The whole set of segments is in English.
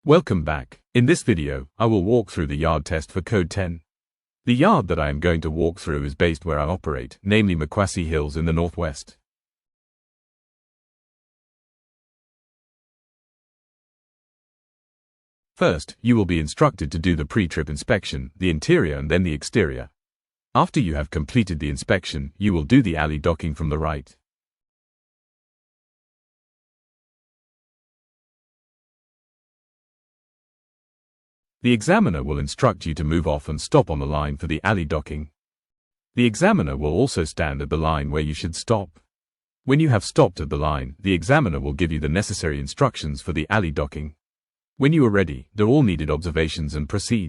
Welcome back. In this video, I will walk through the yard test for Code 10. The yard that I am going to walk through is based where I operate, namely Macquassey Hills in the northwest. First, you will be instructed to do the pre-trip inspection, the interior and then the exterior. After you have completed the inspection, you will do the alley docking from the right. The examiner will instruct you to move off and stop on the line for the alley docking. The examiner will also stand at the line where you should stop. When you have stopped at the line, the examiner will give you the necessary instructions for the alley docking. When you are ready, do all needed observations and proceed.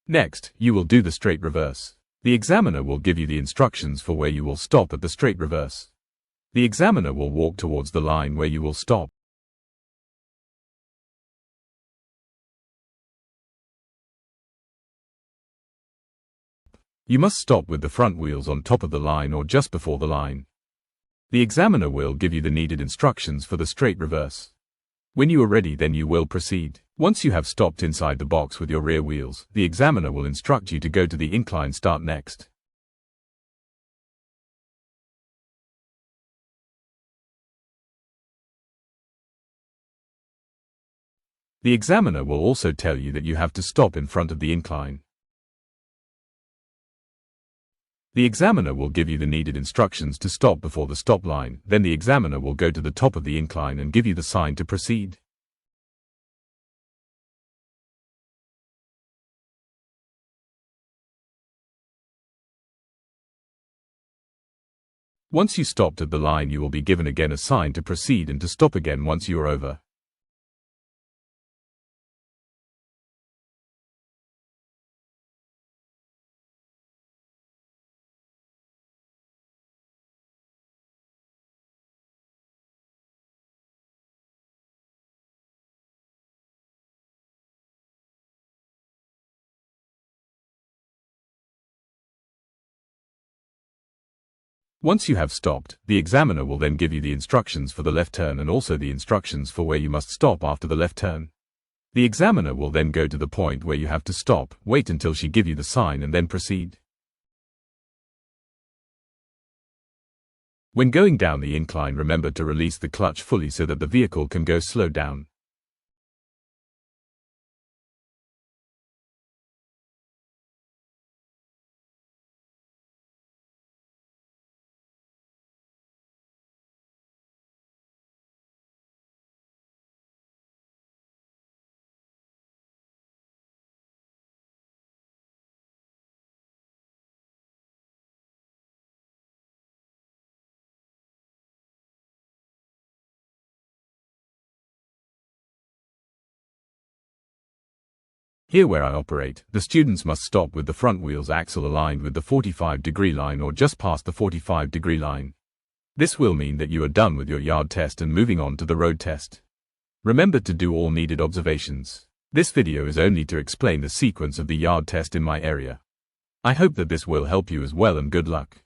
Next, you will do the straight reverse. The examiner will give you the instructions for where you will stop at the straight reverse. The examiner will walk towards the line where you will stop. You must stop with the front wheels on top of the line or just before the line. The examiner will give you the needed instructions for the straight reverse. When you are ready, then you will proceed. Once you have stopped inside the box with your rear wheels, the examiner will instruct you to go to the incline start next. The examiner will also tell you that you have to stop in front of the incline. The examiner will give you the needed instructions to stop before the stop line, then the examiner will go to the top of the incline and give you the sign to proceed. Once you stopped at the line, you will be given again a sign to proceed and to stop again once you are over. Once you have stopped, the examiner will then give you the instructions for the left turn and also the instructions for where you must stop after the left turn. The examiner will then go to the point where you have to stop, wait until she gives you the sign and then proceed. When going down the incline, remember to release the clutch fully so that the vehicle can go slow down. Here where I operate, the students must stop with the front wheels axle aligned with the 45-degree line or just past the 45-degree line. This will mean that you are done with your yard test and moving on to the road test. Remember to do all needed observations. This video is only to explain the sequence of the yard test in my area. I hope that this will help you as well, and good luck.